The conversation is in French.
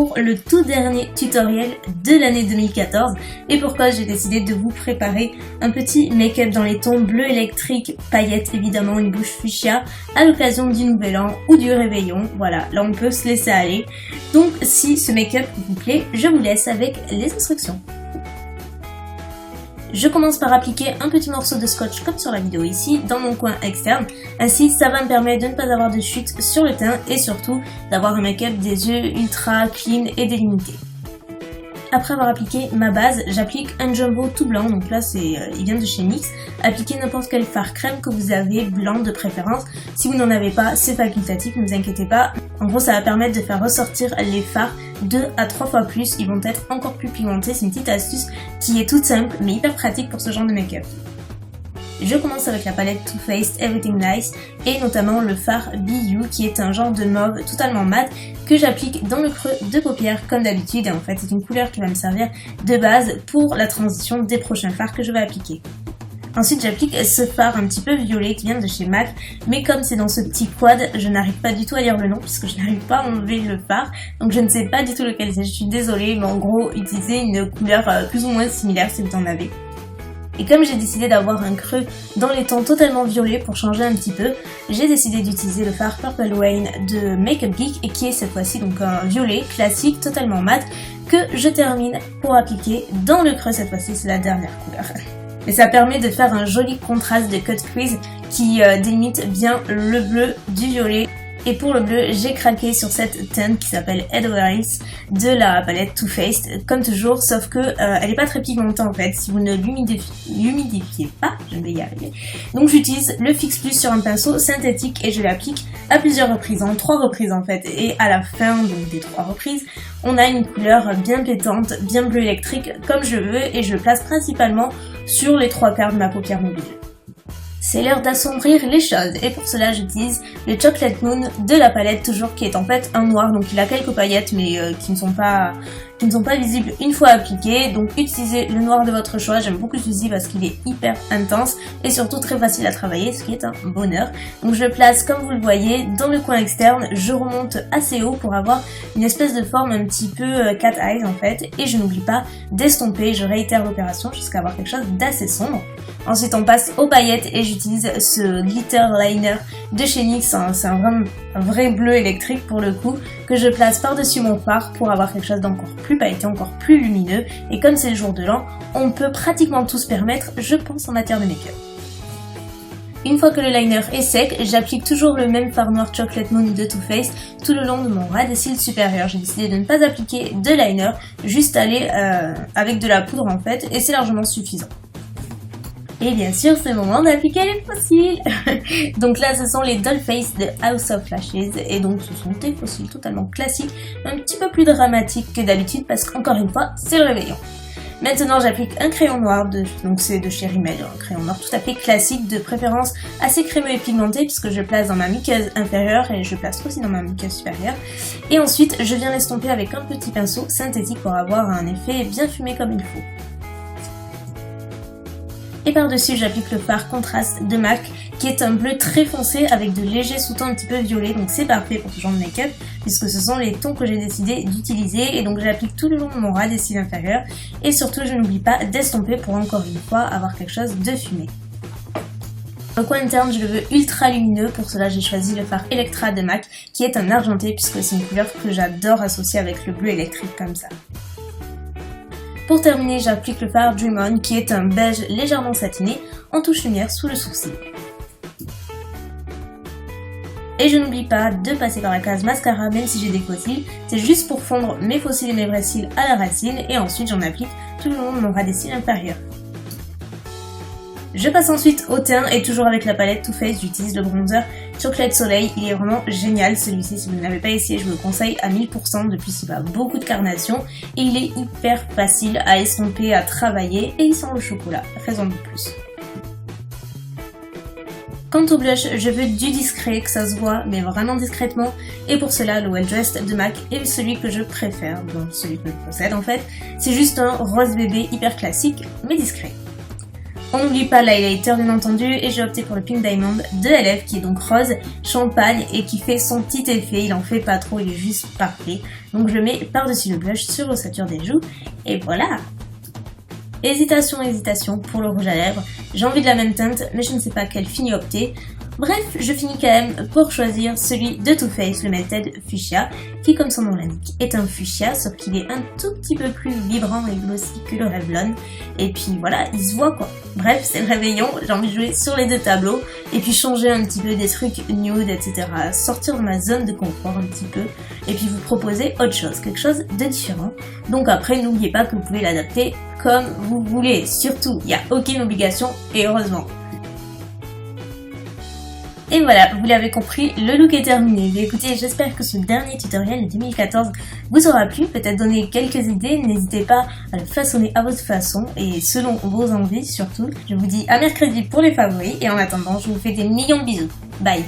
Pour le tout dernier tutoriel de l'année 2014 et pourquoi j'ai décidé de vous préparer un petit make-up dans les tons bleu électrique, paillettes évidemment, une bouche fuchsia à l'occasion du nouvel an ou du réveillon. Voilà, là on peut se laisser aller. Donc si ce make-up vous plaît, je vous laisse avec les instructions. Je commence par appliquer un petit morceau de scotch comme sur la vidéo ici, dans mon coin externe. Ainsi, ça va me permettre de ne pas avoir de chute sur le teint et surtout d'avoir un make-up des yeux ultra clean et délimité. Après avoir appliqué ma base, j'applique un jumbo tout blanc, donc là il vient de chez NYX. Appliquez n'importe quel fard crème que vous avez, blanc de préférence. Si vous n'en avez pas, c'est facultatif, ne vous inquiétez pas. En gros, ça va permettre de faire ressortir les fards 2 à 3 fois plus, ils vont être encore plus pigmentés. C'est une petite astuce qui est toute simple mais hyper pratique pour ce genre de make-up. Je commence avec la palette Too Faced Everything Nice et notamment le fard Be You qui est un genre de mauve totalement mat que j'applique dans le creux de paupière comme d'habitude et en fait c'est une couleur qui va me servir de base pour la transition des prochains fards que je vais appliquer. Ensuite j'applique ce fard un petit peu violet qui vient de chez MAC, mais comme c'est dans ce petit quad, je n'arrive pas du tout à lire le nom puisque je n'arrive pas à enlever le fard, donc je ne sais pas du tout lequel c'est, je suis désolée, mais en gros utilisez une couleur plus ou moins similaire si vous en avez. Et comme j'ai décidé d'avoir un creux dans les tons totalement violets pour changer un petit peu, j'ai décidé d'utiliser le fard Purple Rain de Makeup Geek et qui est cette fois-ci donc un violet classique totalement mat que je termine pour appliquer dans le creux. Cette fois-ci c'est la dernière couleur. Et ça permet de faire un joli contraste de cut crease qui délimite bien le bleu du violet. Et pour le bleu, j'ai craqué sur cette teinte qui s'appelle Edelweiss de la palette Too Faced, comme toujours, sauf que elle est pas très pigmentée en fait, si vous ne l'humidifiez pas, je vais y arriver. Donc j'utilise le Fix Plus sur un pinceau synthétique et je l'applique à plusieurs reprises, en 3 reprises en fait. Et à la fin donc, des 3 reprises, on a une couleur bien pétante, bien bleu électrique comme je veux et je le place principalement sur les 3/4 de ma paupière mobile. C'est l'heure d'assombrir les choses et pour cela j'utilise le Chocolate Moon de la palette toujours qui est en fait un noir, donc il a quelques paillettes mais qui ne sont pas visibles une fois appliquées, donc utilisez le noir de votre choix. J'aime beaucoup celui-ci parce qu'il est hyper intense et surtout très facile à travailler, ce qui est un bonheur. Donc je le place comme vous le voyez dans le coin externe, je remonte assez haut pour avoir une espèce de forme un petit peu cat eyes en fait et je n'oublie pas d'estomper, je réitère l'opération jusqu'à avoir quelque chose d'assez sombre. Ensuite on passe aux paillettes et j'utilise ce glitter liner de chez NYX, c'est un vrai bleu électrique pour le coup, que je place par-dessus mon fard pour avoir quelque chose d'encore plus pailleté, encore plus lumineux. Et comme c'est le jour de l'an, on peut pratiquement tout se permettre, je pense, en matière de make-up. Une fois que le liner est sec, j'applique toujours le même fard noir Chocolate Moon de Too Faced tout le long de mon ras de cils supérieur. J'ai décidé de ne pas appliquer de liner, juste aller avec de la poudre en fait, et c'est largement suffisant. Et bien sûr, c'est le moment d'appliquer les faux cils. Donc là, ce sont les Dollface de House of Lashes. Et donc, ce sont des faux cils totalement classiques, un petit peu plus dramatiques que d'habitude parce qu'encore une fois, c'est le réveillon. Maintenant, j'applique un crayon noir, donc c'est de chez Rimmel, un crayon noir tout à fait classique, de préférence assez crémeux et pigmenté puisque je place dans ma muqueuse inférieure et je place aussi dans ma muqueuse supérieure. Et ensuite, je viens l'estomper avec un petit pinceau synthétique pour avoir un effet bien fumé comme il faut. Et par-dessus, j'applique le fard Contrast de MAC qui est un bleu très foncé avec de légers sous-tons un petit peu violets, donc c'est parfait pour ce genre de make-up puisque ce sont les tons que j'ai décidé d'utiliser et donc j'applique tout le long de mon ras des cils inférieurs et surtout je n'oublie pas d'estomper pour encore une fois avoir quelque chose de fumé. Au coin interne, je le veux ultra lumineux, pour cela j'ai choisi le fard Electra de MAC qui est un argenté puisque c'est une couleur que j'adore associer avec le bleu électrique comme ça. Pour terminer, j'applique le fard Dream On qui est un beige légèrement satiné en touche lumière sous le sourcil. Et je n'oublie pas de passer par la case mascara même si j'ai des faux cils, c'est juste pour fondre mes faux cils et mes vrais cils à la racine et ensuite j'en applique tout le long de mon ras des cils inférieur. Je passe ensuite au teint et toujours avec la palette Too Faced, j'utilise le bronzer Chocolate Soleil. Il est vraiment génial celui-ci, si vous ne l'avez pas essayé, je vous le conseille à 1000%, depuis il a beaucoup de carnation et il est hyper facile à estomper, à travailler et il sent le chocolat, raison de plus. Quant au blush, je veux du discret, que ça se voit, mais vraiment discrètement, et pour cela, le Well Dressed de MAC est celui que je préfère, bon, celui que je possède en fait. C'est juste un rose bébé hyper classique, mais discret. On n'oublie pas l'highlighter bien entendu et j'ai opté pour le Pink Diamond de LF qui est donc rose champagne et qui fait son petit effet, il en fait pas trop, il est juste parfait. Donc je le mets par-dessus le blush sur l'ossature des joues et voilà. Hésitation pour le rouge à lèvres, j'ai envie de la même teinte mais je ne sais pas quelle fini opter. Bref, je finis quand même pour choisir celui de Too Faced, le Melted Fuchsia, qui comme son nom l'indique est un fuchsia, sauf qu'il est un tout petit peu plus vibrant et glossy que le Revlon. Et puis voilà, il se voit quoi. Bref, c'est le réveillon, j'ai envie de jouer sur les deux tableaux, et puis changer un petit peu des trucs nude, etc. Sortir de ma zone de confort un petit peu, et puis vous proposer autre chose, quelque chose de différent. Donc après, n'oubliez pas que vous pouvez l'adapter comme vous voulez. Surtout, il n'y a aucune obligation, et heureusement. Et voilà, vous l'avez compris, le look est terminé. Mais écoutez, j'espère que ce dernier tutoriel de 2014 vous aura plu, peut-être donné quelques idées. N'hésitez pas à le façonner à votre façon et selon vos envies surtout. Je vous dis à mercredi pour les favoris et en attendant, je vous fais des millions de bisous. Bye!